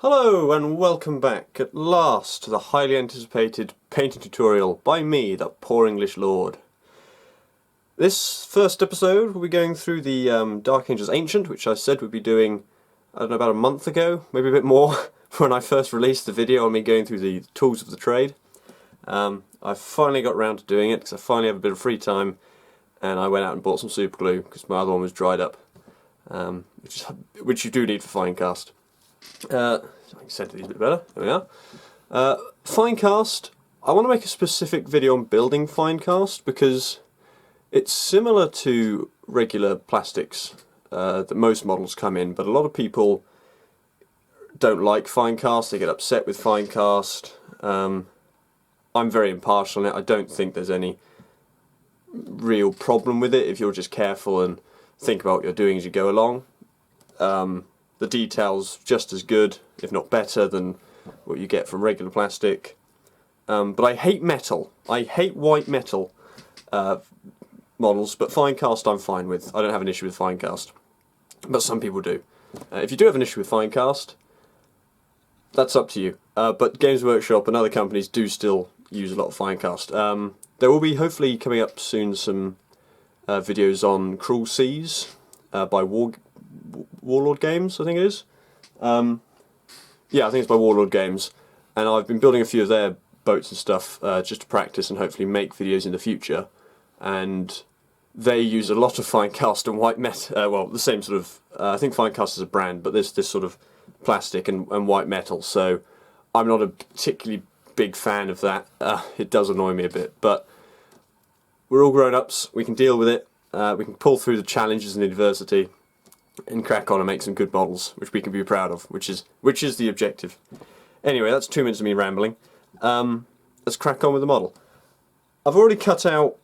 Hello and welcome back at last to the highly anticipated painting tutorial by me, the poor English lord. This first episode we'll be going through the Dark Angels Ancient, which I said we'd be doing, I don't know, about a month ago, maybe a bit more, when I first released the video on me going through the tools of the trade. I finally got around to doing it because I finally have a bit of free time, and I went out and bought some super glue because my other one was dried up, which you do need for Finecast. So I can center these a bit better. There we are. Finecast. I want to make a specific video on building Finecast because it's similar to regular plastics that most models come in, but a lot of people don't like Finecast. They get upset with Finecast. I'm very impartial on it. I don't think there's any real problem with it if you're just careful and think about what you're doing as you go along. The detail's just as good, if not better, than what you get from regular plastic. But I hate metal. I hate white metal models, but Finecast I'm fine with. I don't have an issue with Finecast. But some people do. If you do have an issue with Finecast, that's up to you. But Games Workshop and other companies do still use a lot of Finecast. There will be hopefully coming up soon some videos on Cruel Seas by Warlord Games, I think it is. Yeah, I think it's by Warlord Games, and I've been building a few of their boats and stuff just to practice and hopefully make videos in the future. And they use a lot of Finecast and white metal. Well, the same sort of. I think Finecast is a brand, but there's this sort of plastic and white metal. So I'm not a particularly big fan of that. It does annoy me a bit, but we're all grown-ups. We can deal with it. We can pull through the challenges and adversity and crack on and make some good models, which we can be proud of, which is the objective. Anyway, that's 2 minutes of me rambling. Let's crack on with the model. I've already cut out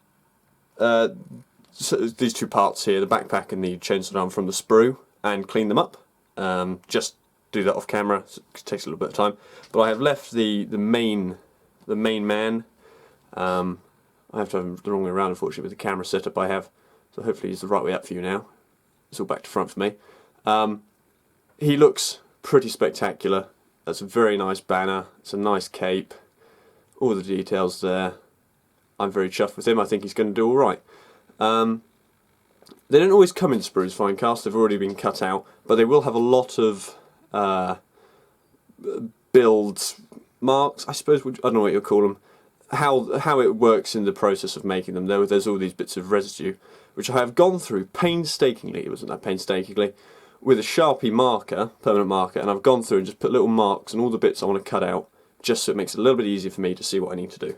these two parts here, the backpack and the chainsaw arm, from the sprue and clean them up. Just do that off camera, so it takes a little bit of time. But I have left the main man. I have to have him the wrong way around, unfortunately, with the camera setup I have. So hopefully he's the right way up for you now. It's all back to front for me. He looks pretty spectacular. That's a very nice banner. It's a nice cape. All the details there. I'm very chuffed with him. I think he's going to do all right. They don't always come in sprues, Finecast. They've already been cut out, but they will have a lot of build marks, I suppose. I don't know what you'll call them. How it works in the process of making them. There's all these bits of residue, which I have gone through painstakingly. It wasn't that painstakingly, with a Sharpie marker, permanent marker, and I've gone through and just put little marks on all the bits I want to cut out, just so it makes it a little bit easier for me to see what I need to do.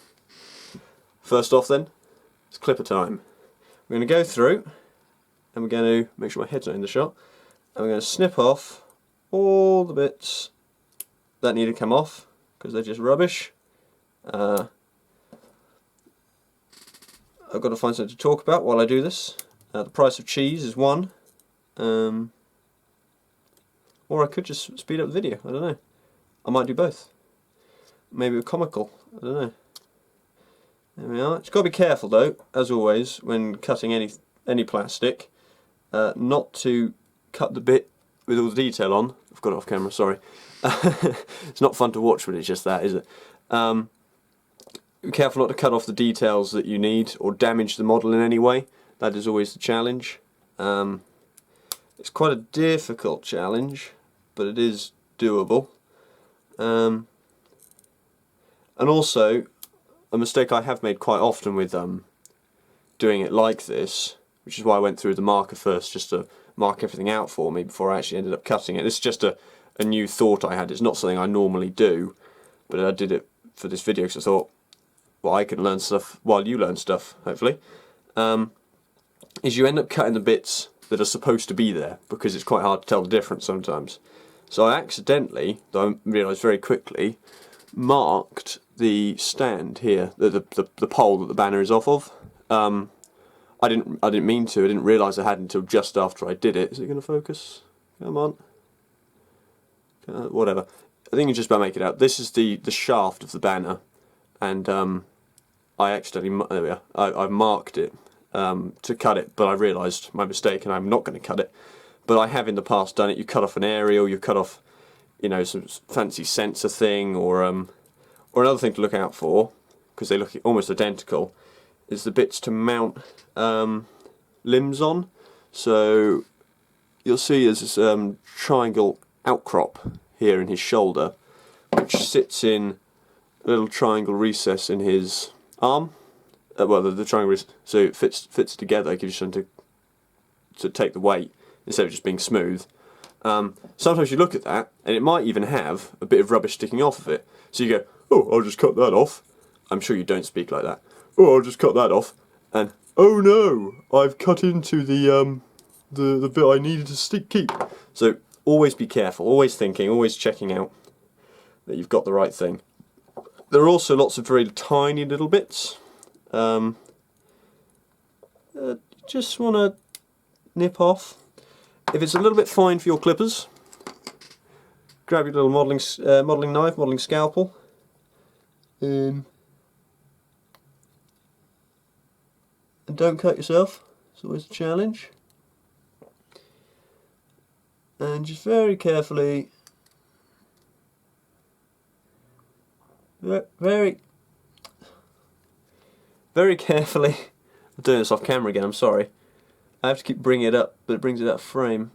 First off then, it's clipper time. We're going to go through, and we're going to make sure my head's not in the shot, and we're going to snip off all the bits that need to come off, because they're just rubbish. I've got to find something to talk about while I do this. The price of cheese is one. Or I could just speed up the video, I don't know. I might do both. Maybe a comical, I don't know. There we are. Just got to be careful though, as always, when cutting any plastic, not to cut the bit with all the detail on. I've got it off camera, sorry. It's not fun to watch when it's just that, is it? Be careful not to cut off the details that you need or damage the model in any way. That is always the challenge. It's quite a difficult challenge, but it is doable. And also, a mistake I have made quite often with doing it like this, which is why I went through the marker first, just to mark everything out for me before I actually ended up cutting it. This is just a new thought I had. It's not something I normally do, but I did it for this video because I thought, well, I can learn stuff while you learn stuff, hopefully, is you end up cutting the bits that are supposed to be there, because it's quite hard to tell the difference sometimes. So I accidentally, though I realised very quickly, marked the stand here, the pole that the banner is off of. I didn't mean to, I didn't realise I had until just after I did it. Is it going to focus? Come on. Whatever. I think you just about make it out. This is the shaft of the banner. And I accidentally, there we are, I marked it to cut it, but I realised my mistake and I'm not going to cut it. But I have in the past done it. You cut off an area, or you cut off you know, some fancy sensor thing, or another thing to look out for, because they look almost identical, is the bits to mount limbs on. So you'll see there's this triangle outcrop here in his shoulder, which sits in a little triangle recess in his arm. Well, the triangle so it fits together, gives you something to take the weight instead of just being smooth. Sometimes you look at that and it might even have a bit of rubbish sticking off of it. So you go, oh, I'll just cut that off. I'm sure you don't speak like that. Oh, I'll just cut that off. And oh no, I've cut into the bit I needed to keep. So always be careful, always thinking, always checking out that you've got the right thing. There are also lots of very tiny little bits. Just want to nip off. If it's a little bit fine for your clippers, grab your little modelling knife, modelling scalpel, and don't cut yourself. It's always a challenge. And just very carefully, very carefully. I'm doing this off camera again, I'm sorry. I have to keep bringing it up, but it brings it out of frame.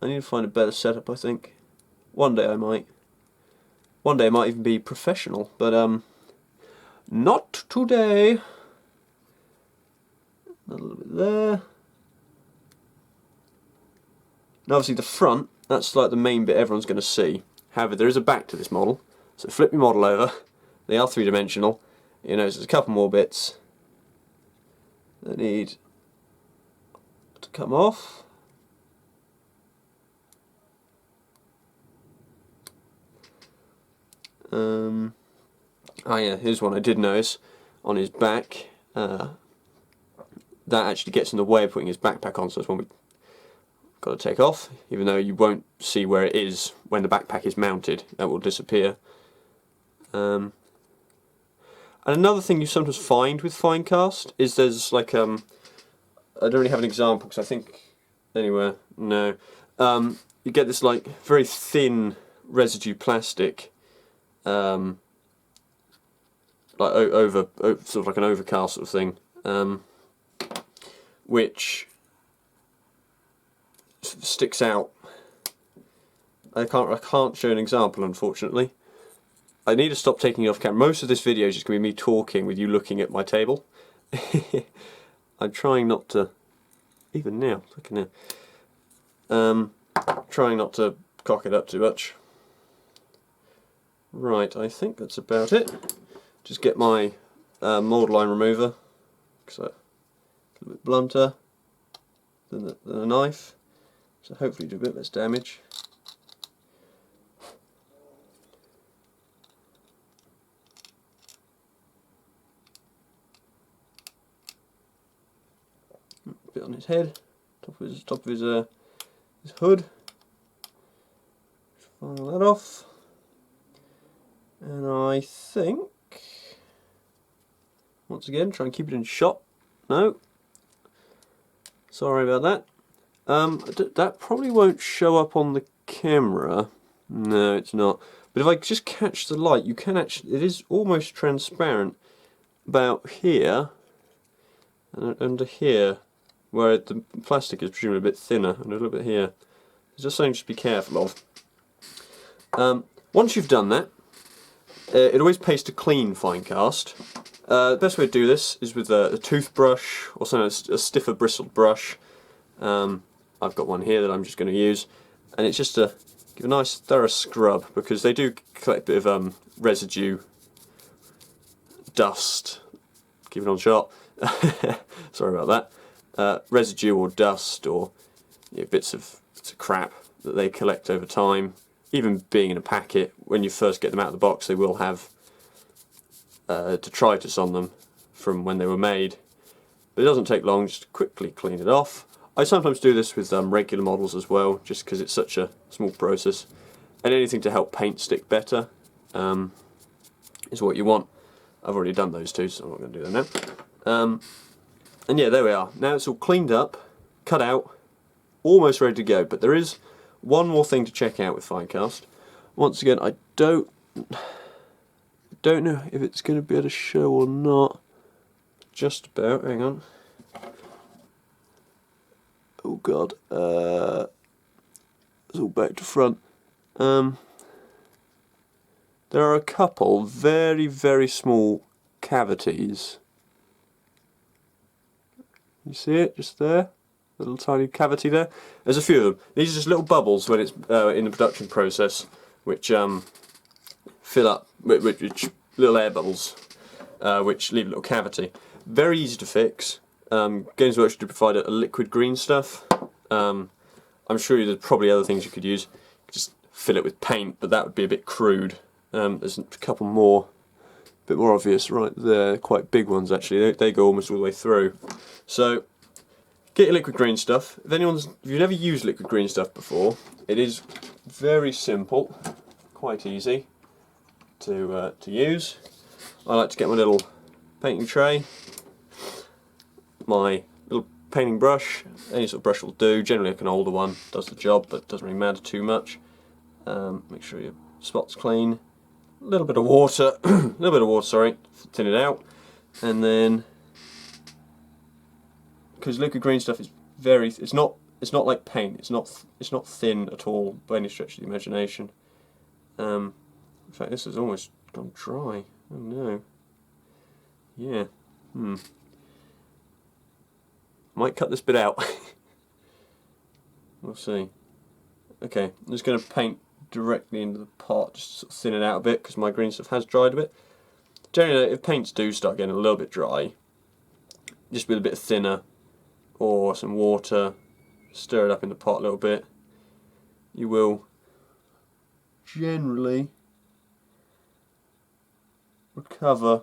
I need to find a better setup, I think. One day I might. One day it might even be professional, but not today. A little bit there. Now obviously the front, that's like the main bit everyone's going to see. However, there is a back to this model, so flip your model over. They are three-dimensional. You know, so there's a couple more bits that need to come off. Oh yeah, here's one I did notice on his back. That actually gets in the way of putting his backpack on, so it's one we've got to take off, even though you won't see where it is when the backpack is mounted. That will disappear. And another thing you sometimes find with fine cast is there's like I don't really have an example because I think anywhere no you get this like very thin residue plastic like over sort of like an overcast sort of thing, which sticks out. I can't show an example, unfortunately. I need to stop taking it off camera. Most of this video is just going to be me talking with you looking at my table. I'm trying not to, even now, look at now. Trying not to cock it up too much. Right, I think that's about it. Just get my mould line remover, because it's a little bit blunter than a knife, so hopefully do a bit less damage. Bit on his head, top of his hood. Just file that off, and I think once again try and keep it in shot. No, sorry about that. That probably won't show up on the camera. No, it's not. But if I just catch the light, you can actually. It is almost transparent about here and under here, where the plastic is presumably a bit thinner, and a little bit here. It's just something to be careful of. Once you've done that, it always pays to clean fine cast. The best way to do this is with a toothbrush, or something, a stiffer bristled brush. I've got one here that I'm just going to use, and it's just to give a nice thorough scrub, because they do collect a bit of residue, dust. Keep it on shot. Sorry about that. Residue or dust, or bits of crap that they collect over time. Even being in a packet, when you first get them out of the box, they will have detritus on them from when they were made. But it doesn't take long, just quickly clean it off. I sometimes do this with regular models as well, just because it's such a small process. And anything to help paint stick better is what you want. I've already done those two, so I'm not going to do them now. And yeah, there we are. Now it's all cleaned up, cut out, almost ready to go. But there is one more thing to check out with fine cast. Once again, I don't know if it's going to be able to show or not. Just about. Hang on. Oh God. It's all back to front. There are a couple very, very small cavities. You see it just there? A little tiny cavity there. There's a few of them. These are just little bubbles when it's in the production process, which fill up, which little air bubbles, which leave a little cavity. Very easy to fix. Games Workshop do provide a liquid green stuff. I'm sure there's probably other things you could use. Just fill it with paint, but that would be a bit crude. There's a couple more, a bit more obvious right there. Quite big ones actually. They go almost all the way through. So get your liquid green stuff. If you've never used liquid green stuff before, it is very simple, quite easy to use. I like to get my little painting tray, my little painting brush. Any sort of brush will do. Generally like an older one does the job, but doesn't really matter too much. Make sure your spot's clean. A little bit of water, thin it out, and then because liquid green stuff is it's not like paint. It's not thin at all by any stretch of the imagination. In fact, this has almost gone dry. Oh no. Yeah. Might cut this bit out. We'll see. Okay, I'm just going to paint directly into the pot, just to sort of thin it out a bit because my green stuff has dried a bit. Generally, if paints do start getting a little bit dry, just with a bit thinner or some water, stir it up in the pot a little bit, you will generally recover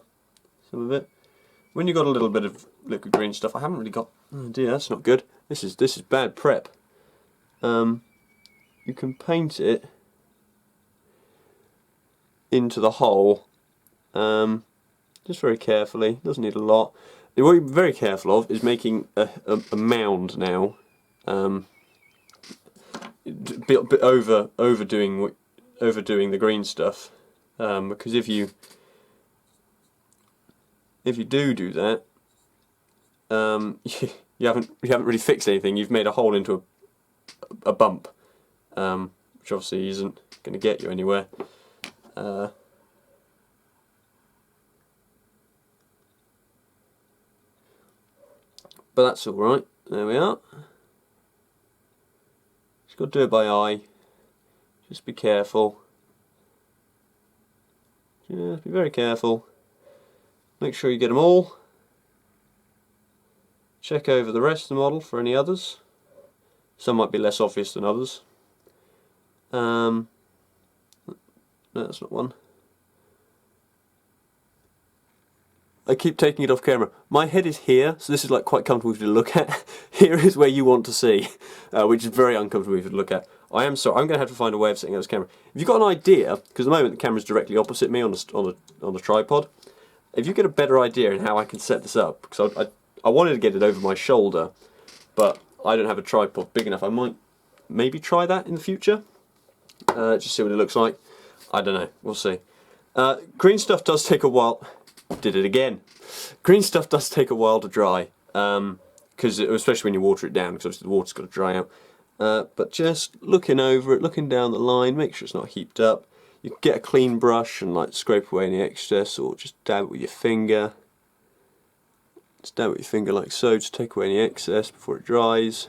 some of it. When you've got a little bit of liquid green stuff, I haven't really got. Oh dear, that's not good. This is bad prep. You can paint it into the hole, just very carefully. Doesn't need a lot. What you're very careful of is making a mound now. Bit overdoing the green stuff, because if you do that, you haven't really fixed anything. You've made a hole into a bump, which obviously isn't going to get you anywhere. But that's alright. There we are. Just got to do it by eye. Just be careful. Just be very careful. Make sure you get them all. Check over the rest of the model for any others. Some might be less obvious than others. No, that's not one. I keep taking it off camera. My head is here, so this is like quite comfortable to look at. Here is where you want to see, which is very uncomfortable to look at. I am sorry. I'm going to have to find a way of setting up this camera. If you've got an idea, because at the moment the camera's directly opposite me on the tripod. If you get a better idea in how I can set this up, because I wanted to get it over my shoulder, but I don't have a tripod big enough. I might maybe try that in the future. Just see what it looks like. I don't know. We'll see. Green stuff does take a while. Did it again. Green stuff does take a while to dry, because especially when you water it down, because obviously the water's got to dry out. But just looking over it, looking down the line, make sure it's not heaped up. You can get a clean brush and like scrape away any excess, or just dab it with your finger. Just dab it with your finger like so, just take away any excess before it dries.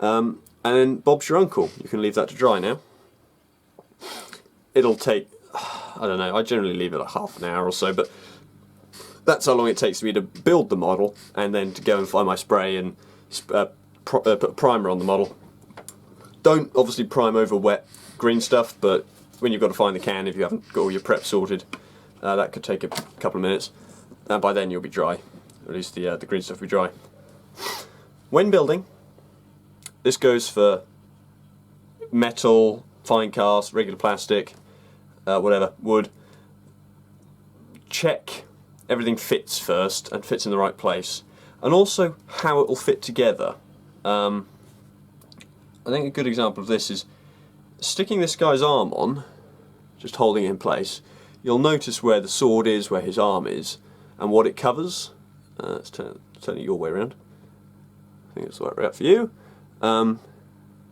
And then Bob's your uncle. You can leave that to dry now. It'll take, I don't know, I generally leave it like half an hour or so, but that's how long it takes me to build the model and then to go and find my spray and put a primer on the model. Don't obviously prime over wet green stuff, but when you've got to find the can, if you haven't got all your prep sorted, that could take a couple of minutes, and by then you'll be dry. At least the green stuff will be dry. When building, this goes for metal, fine cast, regular plastic, whatever, wood. Check everything fits first and fits in the right place, and also how it will fit together. I think a good example of this is sticking this guy's arm on. just holding it in place, you'll notice where the sword is, where his arm is, and what it covers. Let's turn it your way around. I think it's the right way up for you.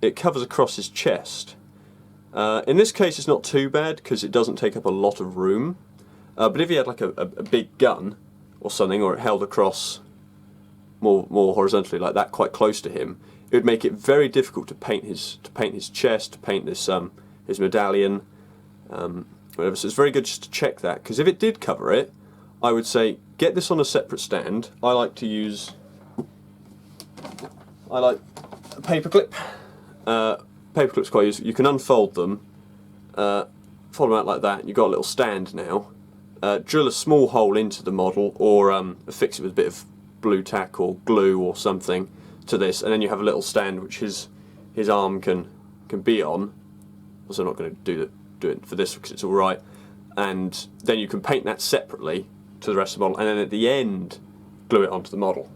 It covers across his chest. In this case it's not too bad because it doesn't take up a lot of room. But if he had like a big gun or something, or it held across more horizontally like that, quite close to him, it would make it very difficult to paint his chest, to paint this his medallion, whatever. So it's very good just to check that, because if it did cover it, I would say get this on a separate stand. I like a paperclip. Paperclip's quite useful. You can unfold them, fold them out like that, and you've got a little stand now. Drill a small hole into the model, or affix it with a bit of blue tack or glue or something to this, and then you have a little stand which his arm can be on. Also, I'm not going to do it for this because it's all right. And then you can paint that separately to the rest of the model, and then at the end glue it onto the model.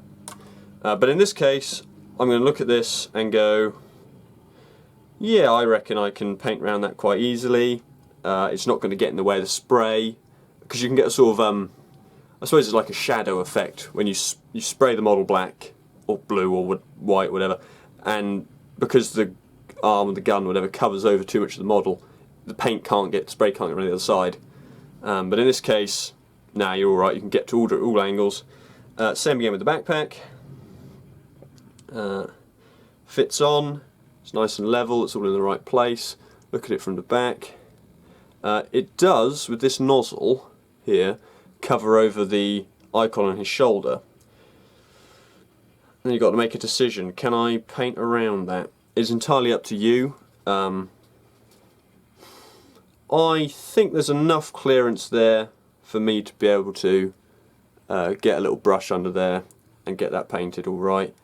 But in this case, I'm going to look at this and go, yeah, I reckon I can paint around that quite easily. It's not going to get in the way of the spray, because you can get a sort of, I suppose it's like a shadow effect when you spray the model black or blue or white, whatever, and because the arm and the gun, whatever, covers over too much of the model, the spray can't get around the other side. But in this case, nah, you're all right. You can get to all angles. Same again with the backpack. Fits on. It's nice and level. It's all in the right place. Look at it from the back. It does, with this nozzle here, cover over the icon on his shoulder. Then you've got to make a decision. Can I paint around that? It's entirely up to you. I think there's enough clearance there for me to be able to get a little brush under there and get that painted all right.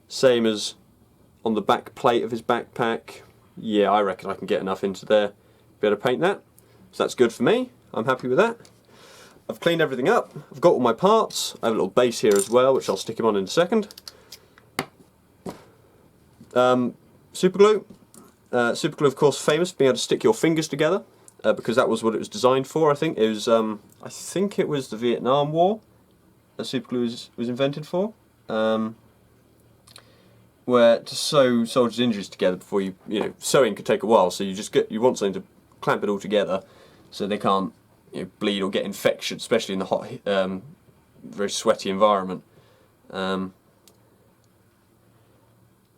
Same as on the back plate of his backpack. Yeah, I reckon I can get enough into there to be able to paint that. So that's good for me. I'm happy with that. I've cleaned everything up. I've got all my parts. I have a little base here as well, which I'll stick him on in a second. Super glue. Super glue, of course, famous for being able to stick your fingers together, because that was what it was designed for. I think it was. I think it was the Vietnam War that super glue was invented for. Where to sew soldiers' injuries together before sewing could take a while, so you want something to clamp it all together so they can't bleed or get infection, especially in the hot, very sweaty environment.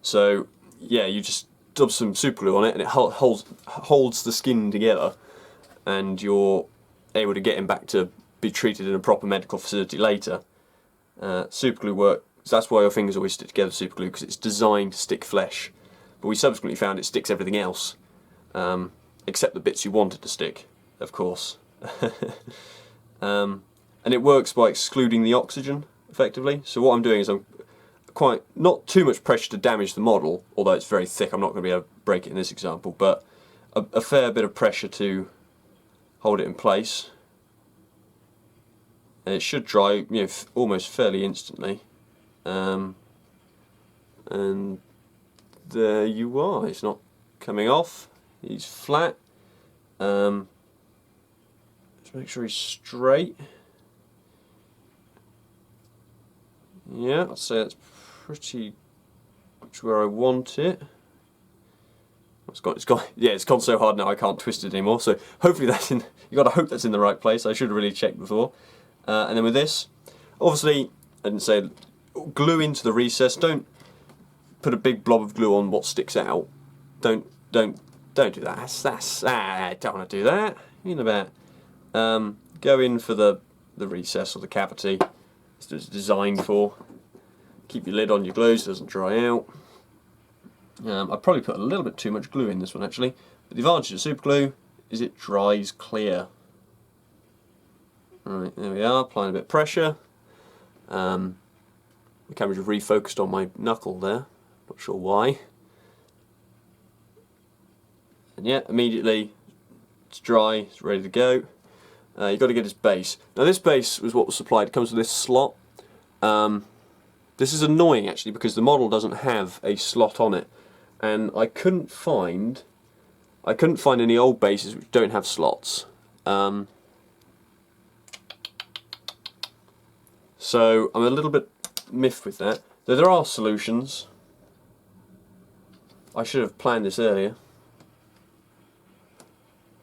So yeah, you just dub some super glue on it, and it holds the skin together, and you're able to get him back to be treated in a proper medical facility later. Super glue works. That's why your fingers always stick together, super glue, because it's designed to stick flesh. But we subsequently found it sticks everything else, except the bits you want it to stick, of course. And it works by excluding the oxygen, effectively. So what I'm doing is I'm not too much pressure to damage the model, although it's very thick. I'm not going to be able to break it in this example, but a fair bit of pressure to hold it in place. And it should dry, almost fairly instantly. And there you are. It's not coming off. He's flat. Let's make sure he's straight. Yeah, I'd say that's pretty much where I want it. It's gone so hard now I can't twist it anymore. So hopefully that's in. You got to hope that's in the right place. I should have really checked before. And then with this, obviously, I didn't say glue into the recess. Don't put a big blob of glue on what sticks out. Don't do that. I don't want to do that. You know about. Go in for the recess or the cavity. It's designed for. Keep your lid on your glue so it doesn't dry out. I probably put a little bit too much glue in this one actually, but the advantage of super glue is it dries clear. Right, there we are, applying a bit of pressure. The camera's refocused on my knuckle there, not sure why. And yeah, immediately it's dry, it's ready to go. You've got to get his base. Now this base was what was supplied, it comes with this slot. This is annoying actually because the model doesn't have a slot on it, and I couldn't find I couldn't find any old bases which don't have slots. So I'm a little bit miffed with that. Though there are solutions. I should have planned this earlier.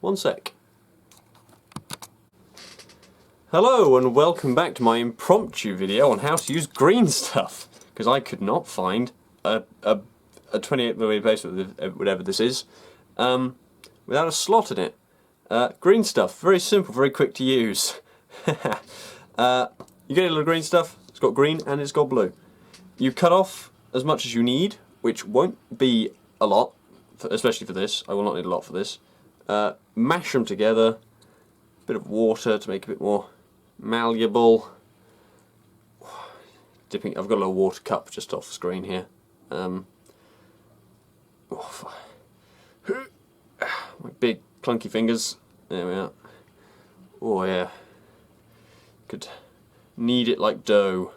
One sec. Hello and welcome back to my impromptu video on how to use green stuff, because I could not find a 28mm base, whatever this is, without a slot in it. Green stuff, very simple, very quick to use. You get a little green stuff, it's got green and it's got blue. You cut off as much as you need, which won't be a lot, especially for this. I will not need a lot for this. Mash them together, a bit of water to make it a bit more malleable. Dipping. I've got a little water cup just off screen here. My big clunky fingers. There we are. Oh yeah. Could knead it like dough,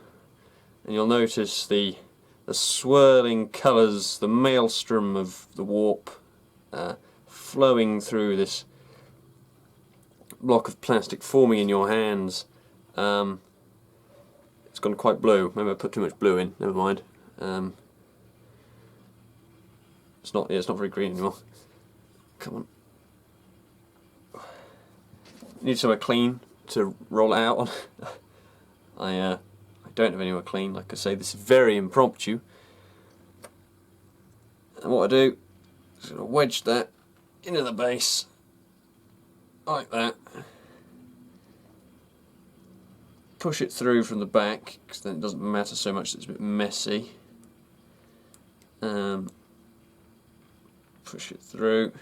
and you'll notice the swirling colours, the maelstrom of the warp flowing through this block of plastic, forming in your hands. It's gone quite blue. Maybe I put too much blue in. Never mind. It's not. Yeah, it's not very green anymore. Come on. Need somewhere clean to roll it out on. I don't have anywhere clean. Like I say, this is very impromptu. And what I do is I'm going to wedge that into the base like that. Push it through from the back, because then it doesn't matter so much that it's a bit messy. Push it through.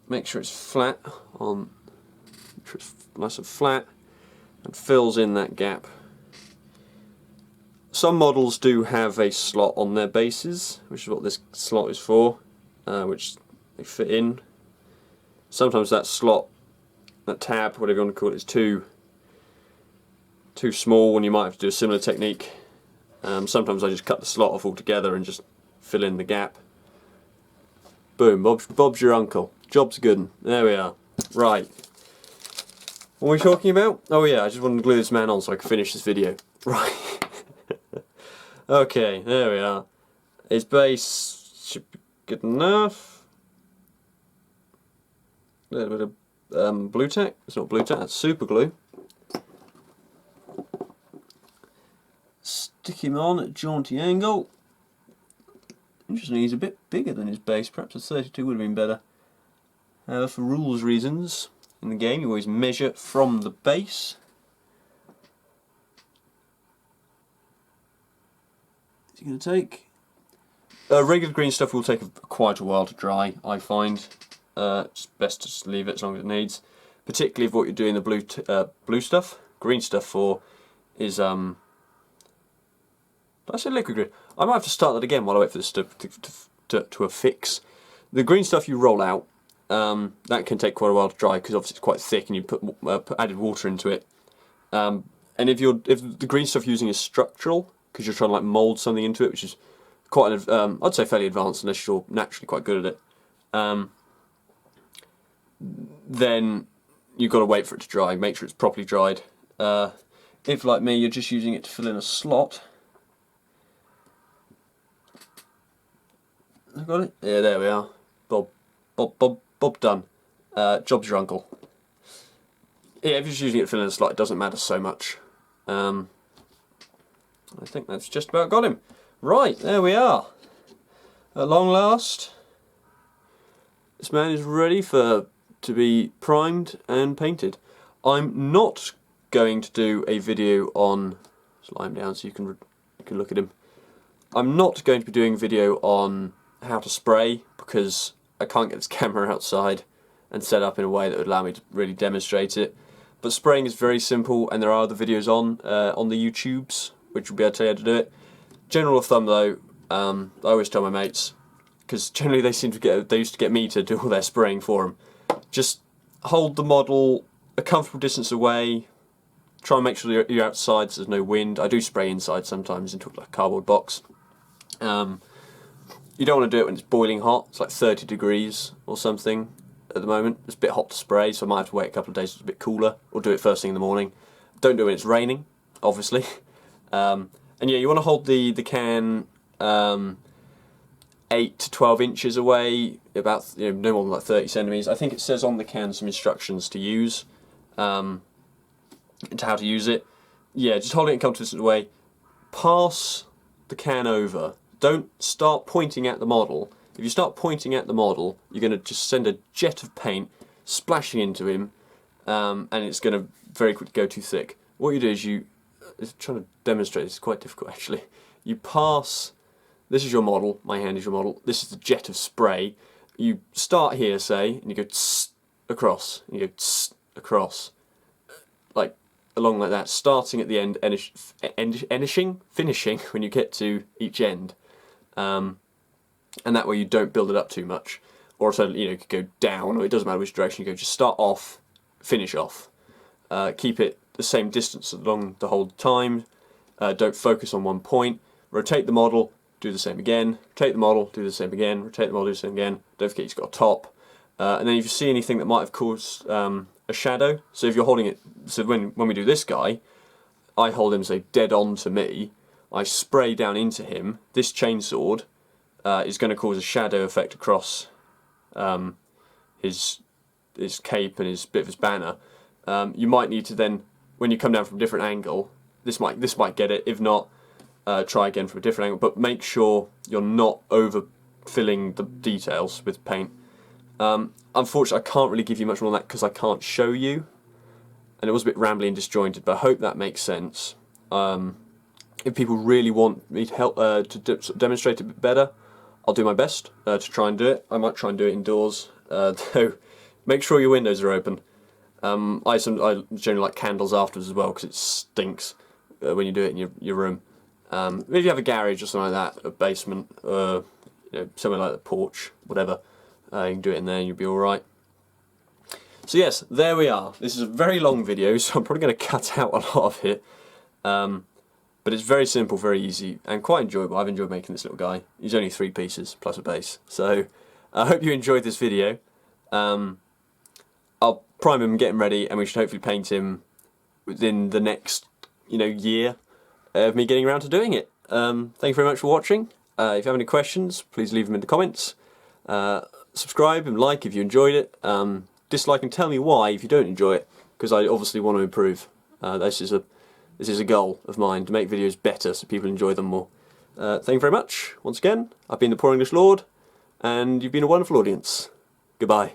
Make sure it's flat on. Make sure it's nice and flat, and fills in that gap. Some models do have a slot on their bases, which is what this slot is for, which they fit in. Sometimes that slot, that tab, whatever you want to call it, is too small, and you might have to do a similar technique. Sometimes I just cut the slot off altogether and just fill in the gap. Boom, Bob's your uncle. Job's a good one. There we are. Right. What are we talking about? Oh yeah, I just wanted to glue this man on so I could finish this video. Right. Okay, there we are. His base should be good enough. A little bit of blue tack. It's not blue tack, that's super glue. Stick him on at a jaunty angle. Interestingly, he's a bit bigger than his base. Perhaps a 32 would have been better. However, for rules reasons, in the game you always measure from the base. What's he going to take? Regular green stuff will take quite a while to dry, I find. It's best to just leave it as long as it needs. Particularly if what you're doing the blue stuff. Green stuff for is did I say liquid green? I might have to start that again while I wait for this to affix. The green stuff you roll out, that can take quite a while to dry because obviously it's quite thick and you put added water into it. And if the green stuff you're using is structural, because you're trying to like mould something into it, which is quite an I'd say fairly advanced unless you're naturally quite good at it, then you've got to wait for it to dry. Make sure it's properly dried. If like me you're just using it to fill in a slot. I got it? Yeah, there we are. Bob done. Job's your uncle. Yeah, if you're just using it to fill in a slot, it doesn't matter so much. I think that's just about got him. Right, there we are. At long last, this man is ready to be primed and painted. I'm not going to do a video on. Slide him down so you can look at him. I'm not going to be doing a video on how to spray because I can't get this camera outside and set up in a way that would allow me to really demonstrate it. But spraying is very simple, and there are other videos on the YouTubes which will be able to tell you how to do it. General rule of thumb though, I always tell my mates, because generally they used to get me to do all their spraying for them. Just hold the model a comfortable distance away. Try and make sure you're outside so there's no wind. I do spray inside sometimes into a cardboard box. You don't want to do it when it's boiling hot. It's like 30 degrees or something at the moment. It's a bit hot to spray, so I might have to wait a couple of days till it's a bit cooler, or do it first thing in the morning. Don't do it when it's raining, obviously. And yeah, you want to hold the can 8 to 12 inches away, about no more than like 30 centimeters. I think it says on the can some instructions to use, to how to use it. Yeah, just hold it in comfortable distance away. Pass the can over. Don't start pointing at the model. If you start pointing at the model, you're going to just send a jet of paint splashing into him, and it's going to very quickly go too thick. What you do is it's trying to demonstrate, it's quite difficult actually. You pass, this is your model, my hand is your model, this is the jet of spray. You start here, say, and you go tss, across, and you go tss, across, like along like that, starting at the end, finishing when you get to each end. And that way you don't build it up too much. Or so, you could go down, or it doesn't matter which direction you go, just start off, finish off. Keep it the same distance along the whole time. Don't focus on one point. Rotate the model, do the same again. Rotate the model, do the same again. Rotate the model, do the same again. Don't forget he's got a top. And then if you see anything that might have caused a shadow, so if you're holding it, so when we do this guy, I hold him, say, dead on to me. I spray down into him. This chainsword is going to cause a shadow effect across his cape and his bit of his banner. You might need to then, when you come down from a different angle, this might get it. If not, try again from a different angle. But make sure you're not overfilling the details with paint. Unfortunately, I can't really give you much more than that because I can't show you, and it was a bit rambly and disjointed. But I hope that makes sense. If people really want me to help to demonstrate it a bit better, I'll do my best to try and do it. I might try and do it indoors, though. Make sure your windows are open. I generally like candles afterwards as well because it stinks when you do it in your room. If you have a garage or something like that, a basement, somewhere like a porch, whatever, you can do it in there and you'll be all right. So yes, there we are. This is a very long video, so I'm probably going to cut out a lot of it. But it's very simple, very easy, and quite enjoyable. I've enjoyed making this little guy. He's only 3 pieces plus a base. So I hope you enjoyed this video. I'll prime him and get him ready, and we should hopefully paint him within the next year of me getting around to doing it. Thank you very much for watching. If you have any questions, please leave them in the comments. Subscribe and like if you enjoyed it. Dislike and tell me why if you don't enjoy it, because I obviously want to improve. This is a goal of mine, to make videos better so people enjoy them more. Thank you very much. Once again, I've been the Poor English Lord, and you've been a wonderful audience. Goodbye.